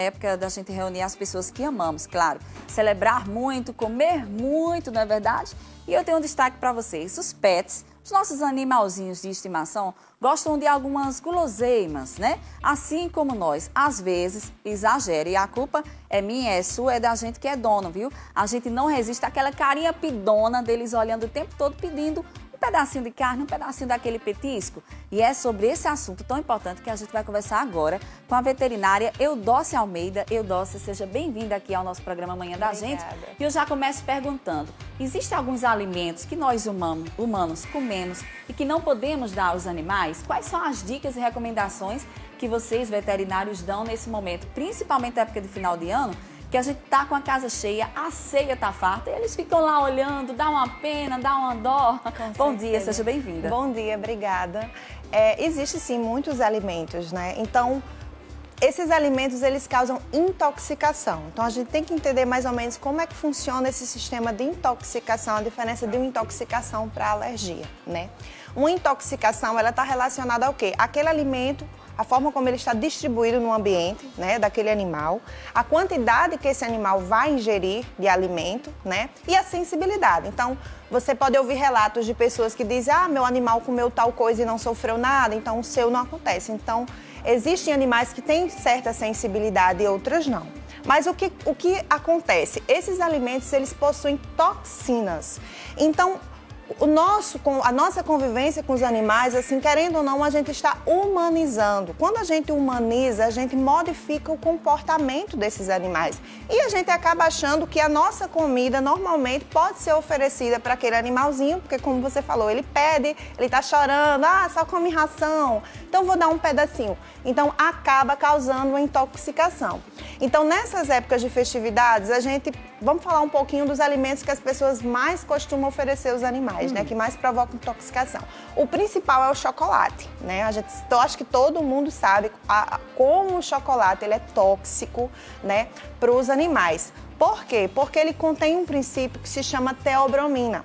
Época da gente reunir as pessoas que amamos, claro. Celebrar muito, comer muito, não é verdade? E eu tenho um destaque para vocês. Os pets, os nossos animalzinhos de estimação, gostam de algumas guloseimas, né? Assim como nós, às vezes, exagera. E a culpa é minha, é sua, é da gente que é dono, viu? A gente não resiste àquela carinha pedona deles olhando o tempo todo pedindo um pedacinho de carne, um pedacinho daquele petisco. E é sobre esse assunto tão importante que a gente vai conversar agora com a veterinária Eudócia Almeida. Eudócia, seja bem-vinda aqui ao nosso programa Manhã da Gente. E eu já começo perguntando, existem alguns alimentos que nós humanos comemos e que não podemos dar aos animais? Quais são as dicas e recomendações que vocês, veterinários, dão nesse momento, principalmente na época de final de ano, que a gente tá com a casa cheia, a ceia tá farta, e eles ficam lá olhando, dá uma pena, dá uma dó. Bom dia, seja bem-vinda. Bom dia, obrigada. Existem sim muitos alimentos, né? Então, esses alimentos, eles causam intoxicação. Então, a gente tem que entender mais ou menos como é que funciona esse sistema de intoxicação, a diferença de uma intoxicação para alergia, né? Uma intoxicação, ela está relacionada ao quê? Aquele alimento, a forma como ele está distribuído no ambiente, né, daquele animal, a quantidade que esse animal vai ingerir de alimento, né, e a sensibilidade. Então, você pode ouvir relatos de pessoas que dizem, meu animal comeu tal coisa e não sofreu nada, então o seu não acontece. Então, existem animais que têm certa sensibilidade e outras não. Mas o que acontece? Esses alimentos, eles possuem toxinas. Então, a nossa convivência com os animais, assim, querendo ou não, a gente está humanizando. Quando a gente humaniza, a gente modifica o comportamento desses animais. E a gente acaba achando que a nossa comida, normalmente, pode ser oferecida para aquele animalzinho, porque, como você falou, ele pede, ele está chorando, só come ração, então vou dar um pedacinho. Então, acaba causando uma intoxicação. Então, nessas épocas de festividades, vamos falar um pouquinho dos alimentos que as pessoas mais costumam oferecer aos animais, né? Que mais provocam intoxicação. O principal é o chocolate, né? Eu acho que todo mundo sabe como o chocolate ele é tóxico, né, para os animais. Por quê? Porque ele contém um princípio que se chama teobromina.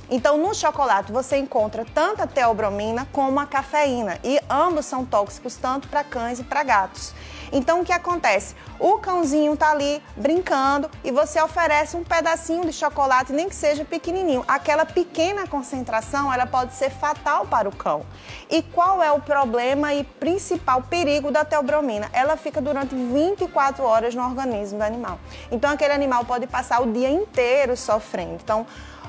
Então, no chocolate você encontra tanto a teobromina como a cafeína e ambos são tóxicos tanto para cães e para gatos. Então, o que acontece? O cãozinho tá ali brincando e você oferece um pedacinho de chocolate, nem que seja pequenininho. Aquela pequena concentração, ela pode ser fatal para o cão. E qual é o problema e principal perigo da teobromina? Ela fica durante 24 horas no organismo do animal. Então, aquele animal pode passar o dia inteiro sofrendo. Então,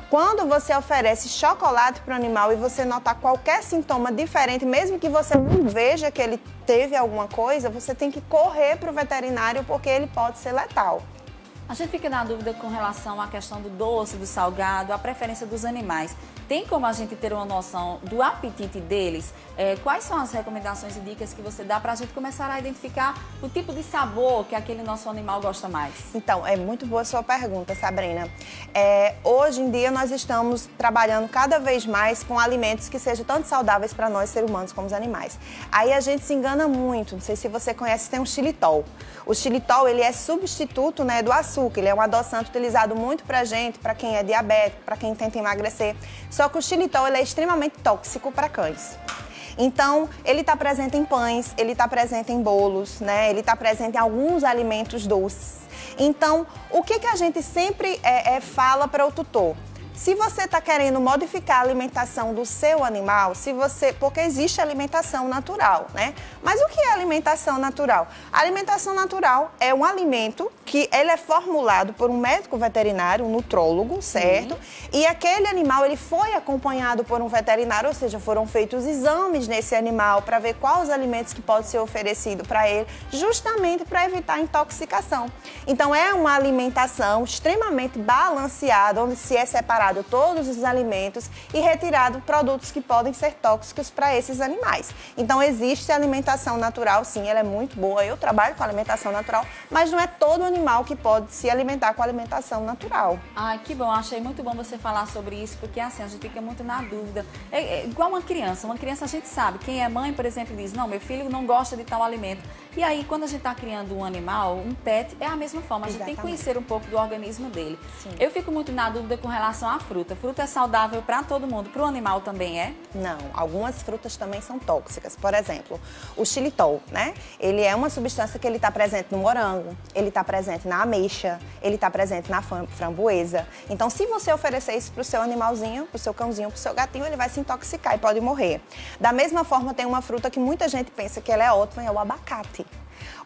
quando você oferece chocolate para o animal e você notar qualquer sintoma diferente, mesmo que você não veja que ele teve alguma coisa, você tem que correr para o veterinário porque ele pode ser letal. A gente fica na dúvida com relação à questão do doce, do salgado, a preferência dos animais. Tem como a gente ter uma noção do apetite deles? Quais são as recomendações e dicas que você dá para a gente começar a identificar o tipo de sabor que aquele nosso animal gosta mais? Então, é muito boa a sua pergunta, Sabrina. Hoje em dia nós estamos trabalhando cada vez mais com alimentos que sejam tanto saudáveis para nós, seres humanos, como os animais. Aí a gente se engana muito, não sei se você conhece, tem um xilitol. O xilitol, ele é substituto, né, do açúcar, ele é um adoçante utilizado muito pra gente, para quem é diabético, para quem tenta emagrecer. Só que o xilitol, ele é extremamente tóxico para cães. Então, ele está presente em pães, ele está presente em bolos, né? Ele está presente em alguns alimentos doces. Então, o que a gente sempre fala para o tutor? Se você está querendo modificar a alimentação do seu animal, porque existe alimentação natural, né? Mas o que é alimentação natural? A alimentação natural é um alimento que ele é formulado por um médico veterinário, um nutrólogo, certo? E aquele animal, ele foi acompanhado por um veterinário, ou seja, foram feitos exames nesse animal para ver quais os alimentos que podem ser oferecidos para ele, justamente para evitar a intoxicação. Então, é uma alimentação extremamente balanceada, onde se é separado todos os alimentos e retirado produtos que podem ser tóxicos para esses animais. Então, existe alimentação natural, sim, ela é muito boa. Eu trabalho com alimentação natural, mas não é todo animal que pode se alimentar com alimentação natural. Ai, que bom, achei muito bom você falar sobre isso, porque assim, a gente fica muito na dúvida. É igual uma criança a gente sabe, quem é mãe, por exemplo, diz, não, meu filho não gosta de tal alimento. E aí, quando a gente está criando um animal, um pet, é a mesma forma. A gente tem que conhecer um pouco do organismo dele. Sim. Eu fico muito na dúvida com relação à fruta. Fruta é saudável para todo mundo, para o animal também é? Não, algumas frutas também são tóxicas. Por exemplo, o xilitol, né? Ele é uma substância que ele está presente no morango, ele está presente na ameixa, ele está presente na framboesa. Então, se você oferecer isso para o seu animalzinho, para o seu cãozinho, para o seu gatinho, ele vai se intoxicar e pode morrer. Da mesma forma, tem uma fruta que muita gente pensa que ela é ótima, é o abacate.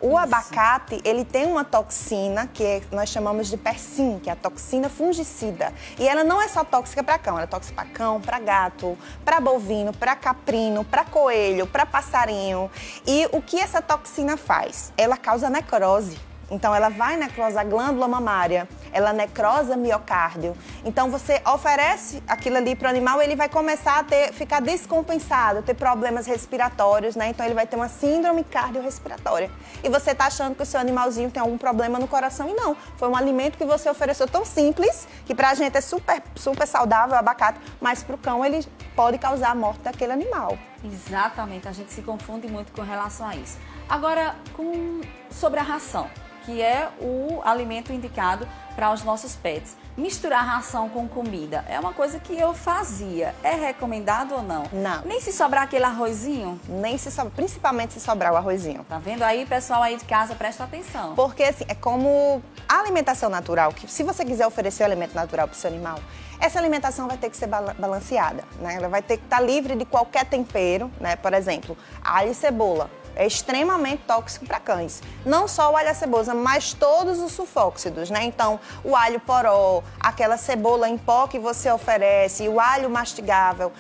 O abacate, ele tem uma toxina que nós chamamos de persin, que é a toxina fungicida. E ela não é só tóxica para cão, ela é tóxica para cão, para gato, para bovino, para caprino, para coelho, para passarinho. E o que essa toxina faz? Ela causa necrose. Então, ela vai necrosar a glândula mamária, ela necrosa miocárdio. Então, você oferece aquilo ali para o animal, ele vai começar a ficar descompensado, ter problemas respiratórios, né? Então, ele vai ter uma síndrome cardiorrespiratória. E você está achando que o seu animalzinho tem algum problema no coração e não. Foi um alimento que você ofereceu tão simples, que para a gente é super, super saudável, o abacate, mas para o cão ele pode causar a morte daquele animal. Exatamente, a gente se confunde muito com relação a isso. Agora, sobre a ração, que é o alimento indicado para os nossos pets. Misturar ração com comida é uma coisa que eu fazia. É recomendado ou não? Não. Nem se sobrar aquele arrozinho? Nem se sobrar, principalmente se sobrar o arrozinho. Tá vendo aí, pessoal aí de casa, presta atenção. Porque assim, é como a alimentação natural, que se você quiser oferecer o alimento natural para o seu animal, essa alimentação vai ter que ser balanceada, né? Ela vai ter que estar livre de qualquer tempero, né? Por exemplo, alho e cebola. É extremamente tóxico para cães. Não só o alho e a cebola, mas todos os sulfóxidos, né? Então, o alho poró, aquela cebola em pó que você oferece, o alho mastigável,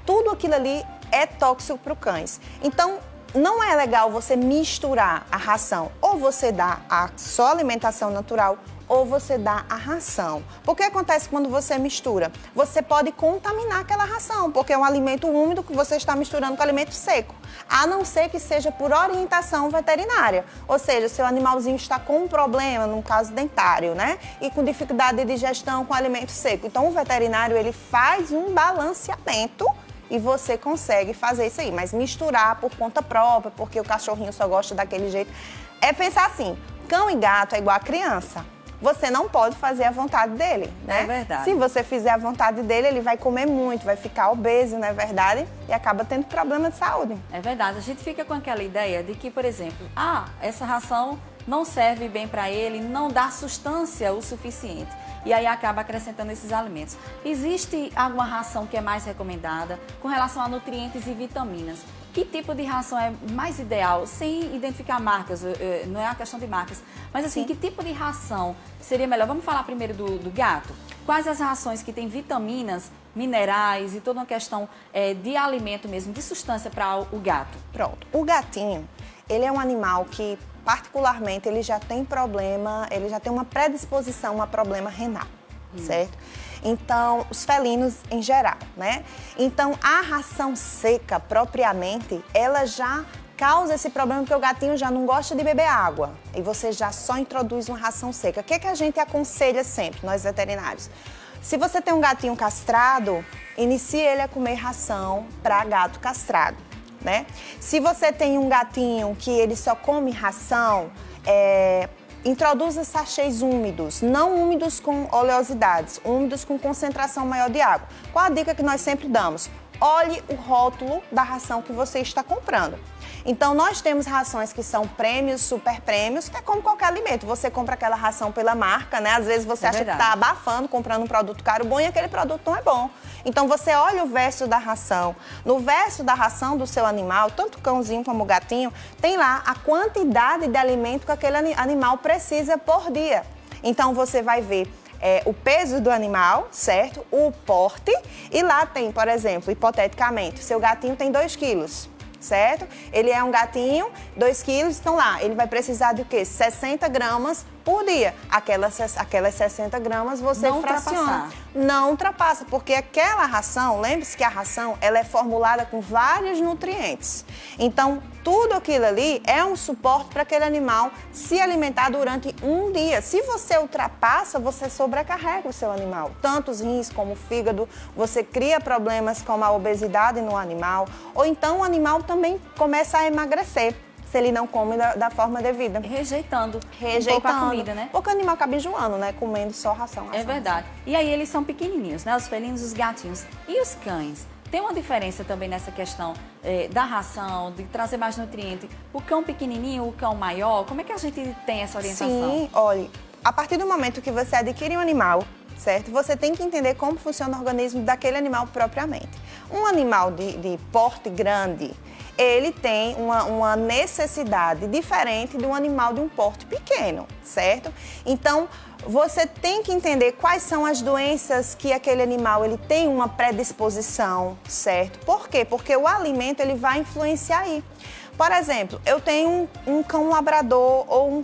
tudo aquilo ali é tóxico para os cães. Então, não é legal você misturar a ração. Ou você dá a só alimentação natural, ou você dá a ração. Porque acontece quando você mistura? Você pode contaminar aquela ração, porque é um alimento úmido que você está misturando com alimento seco. A não ser que seja por orientação veterinária. Ou seja, seu animalzinho está com um problema, no caso dentário, né? E com dificuldade de digestão com alimento seco. Então, o veterinário, ele faz um balanceamento e você consegue fazer isso aí. Mas misturar por conta própria, porque o cachorrinho só gosta daquele jeito, é pensar assim, cão e gato é igual a criança. Você não pode fazer a vontade dele, né? É verdade. Se você fizer a vontade dele, ele vai comer muito, vai ficar obeso, não é verdade? E acaba tendo problema de saúde. É verdade. A gente fica com aquela ideia de que, por exemplo, essa ração não serve bem para ele, não dá sustância o suficiente. E aí acaba acrescentando esses alimentos. Existe alguma ração que é mais recomendada com relação a nutrientes e vitaminas? Que tipo de ração é mais ideal, sem identificar marcas, não é a questão de marcas, mas assim, que tipo de ração seria melhor? Vamos falar primeiro do gato. Quais as rações que têm vitaminas, minerais e toda uma questão de alimento mesmo, de substância para o gato? Pronto. O gatinho, ele é um animal que, particularmente, ele já tem problema, ele já tem uma predisposição a problema renal, certo? Então, os felinos em geral, né? Então, a ração seca, propriamente, ela já causa esse problema porque o gatinho já não gosta de beber água e você já só introduz uma ração seca. O que a gente aconselha sempre, nós veterinários? Se você tem um gatinho castrado, inicie ele a comer ração para gato castrado, né? Se você tem um gatinho que ele só come ração, introduza sachês úmidos, não úmidos com oleosidades, úmidos com concentração maior de água. Qual a dica que nós sempre damos? Olhe o rótulo da ração que você está comprando. Então, nós temos rações que são prêmios, super prêmios, que é como qualquer alimento. Você compra aquela ração pela marca, né? Às vezes você acha que está abafando, comprando um produto caro bom e aquele produto não é bom. Então, você olha o verso da ração. No verso da ração do seu animal, tanto o cãozinho como o gatinho, tem lá a quantidade de alimento que aquele animal precisa por dia. Então, você vai ver o peso do animal, certo? O porte. E lá tem, por exemplo, hipoteticamente, o seu gatinho tem 2 quilos. Certo? Ele é um gatinho, 2 quilos, estão lá. Ele vai precisar de o quê? 60 gramas por dia. Aquelas 60 gramas você fraciona. Não ultrapassa, porque aquela ração, lembre-se que a ração ela é formulada com vários nutrientes. Então, tudo aquilo ali é um suporte para aquele animal se alimentar durante um dia. Se você ultrapassa, você sobrecarrega o seu animal. Tanto os rins como o fígado, você cria problemas como a obesidade no animal, ou então o animal também começa a emagrecer. se ele não come da forma devida. Rejeitando um pouco a comida, né? Porque o animal acaba enjoando, né? Comendo só ração. É verdade. E aí eles são pequenininhos, né? Os felinos, os gatinhos. E os cães? Tem uma diferença também nessa questão da ração, de trazer mais nutriente. O cão pequenininho, o cão maior, como é que a gente tem essa orientação? Sim, olha, a partir do momento que você adquire um animal, certo? Você tem que entender como funciona o organismo daquele animal propriamente. Um animal de porte grande, ele tem uma necessidade diferente de um animal de um porte pequeno, certo? Então, você tem que entender quais são as doenças que aquele animal ele tem uma predisposição, certo? Por quê? Porque o alimento ele vai influenciar aí. Por exemplo, eu tenho um cão labrador ou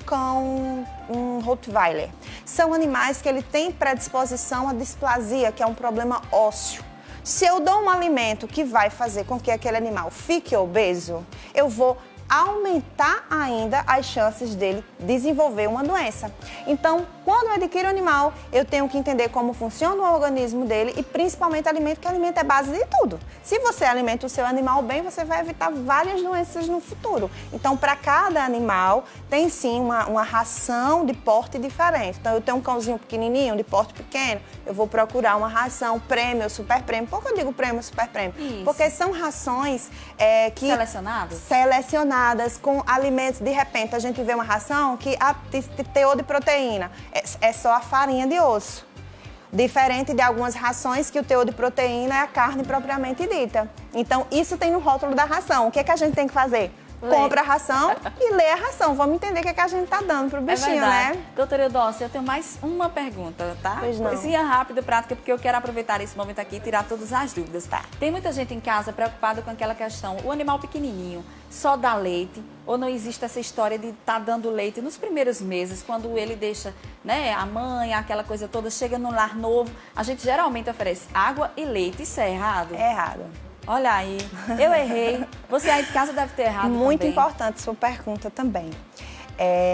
um Rottweiler. São animais que ele tem predisposição à displasia, que é um problema ósseo. Se eu dou um alimento que vai fazer com que aquele animal fique obeso, eu vou aumentar ainda as chances dele desenvolver uma doença. Então, quando eu adquiro um animal, eu tenho que entender como funciona o organismo dele e principalmente alimento, que alimento é base de tudo. Se você alimenta o seu animal bem, você vai evitar várias doenças no futuro. Então, para cada animal, tem sim uma ração de porte diferente. Então, eu tenho um cãozinho pequenininho, de porte pequeno, eu vou procurar uma ração prêmio ou super prêmio. Por que eu digo prêmio ou super prêmio? Isso. Porque são rações que... Selecionadas com alimentos. De repente, a gente vê uma ração que a teor de proteína é só a farinha de osso. Diferente de algumas rações que o teor de proteína é a carne propriamente dita. Então, isso tem no rótulo da ração. O que é que a gente tem que fazer? Compra a ração e lê a ração. Vamos entender o que é que a gente está dando pro bichinho, né? Doutora Eudócia, eu tenho mais uma pergunta, tá? Pois não. Coisinha rápida, prática, porque eu quero aproveitar esse momento aqui e tirar todas as dúvidas. Tá. Tem muita gente em casa preocupada com aquela questão, o animal pequenininho só dá leite ou não existe essa história de estar dando leite nos primeiros meses, quando ele deixa, né, a mãe, aquela coisa toda, chega num lar novo, a gente geralmente oferece água e leite. Isso é errado? É errado. Olha aí, eu errei. Você aí de casa deve ter errado Muito também. importante sua pergunta também.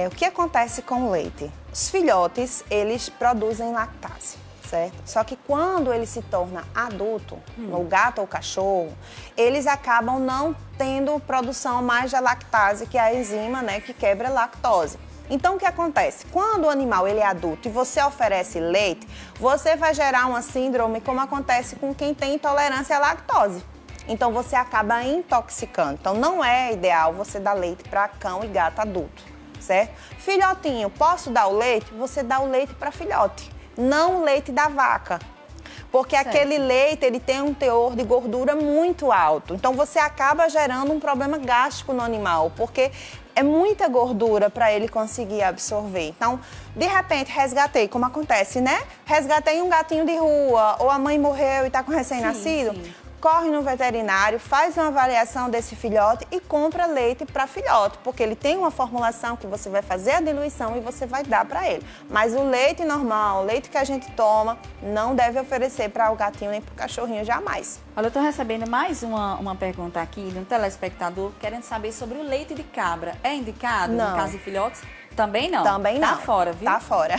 O que acontece com o leite? Os filhotes, eles produzem lactase, certo? Só que quando ele se torna adulto, o gato ou o cachorro, eles acabam não tendo produção mais da lactase, que é a enzima, né, que quebra a lactose. Então, o que acontece? Quando o animal ele é adulto e você oferece leite, você vai gerar uma síndrome como acontece com quem tem intolerância à lactose. Então, você acaba intoxicando. Então, não é ideal você dar leite para cão e gato adulto, certo? Filhotinho, posso dar o leite? Você dá o leite para filhote, não o leite da vaca. Porque aquele leite, ele tem um teor de gordura muito alto. Então, você acaba gerando um problema gástrico no animal, porque é muita gordura para ele conseguir absorver. Então, de repente, resgatei, como acontece, né? Resgatei um gatinho de rua, ou a mãe morreu e está com recém-nascido. Corre no veterinário, faz uma avaliação desse filhote e compra leite para filhote, porque ele tem uma formulação que você vai fazer a diluição e você vai dar para ele. Mas o leite normal, o leite que a gente toma, não deve oferecer para o gatinho nem para o cachorrinho jamais. Olha, eu estou recebendo mais uma pergunta aqui de um telespectador querendo saber sobre o leite de cabra. É indicado Não. no caso de filhotes? Também não? Também não. Tá fora, viu? Tá fora.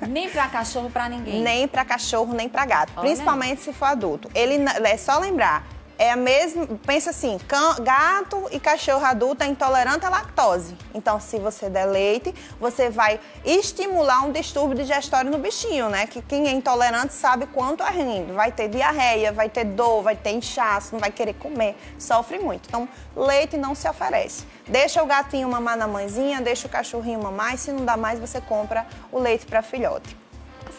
Nem para cachorro, para ninguém? Nem para cachorro, nem para gato. Olha. Principalmente se for adulto. Ele é só lembrar, é a mesma, pensa assim, gato e cachorro adulto é intolerante à lactose. Então, se você der leite, você vai estimular um distúrbio digestório no bichinho, né? Que quem é intolerante sabe quanto é ruim. Vai ter diarreia, vai ter dor, vai ter inchaço, não vai querer comer, sofre muito. Então, leite não se oferece. Deixa o gatinho mamar na mãezinha, deixa o cachorrinho mamar e se não dá mais, você compra o leite para filhote.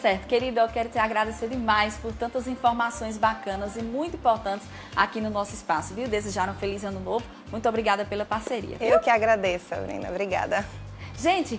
Certo, querida, eu quero te agradecer demais por tantas informações bacanas e muito importantes aqui no nosso espaço, viu? Desejar um feliz ano novo. Muito obrigada pela parceria. Eu que agradeço, Sabrina. Obrigada. Gente,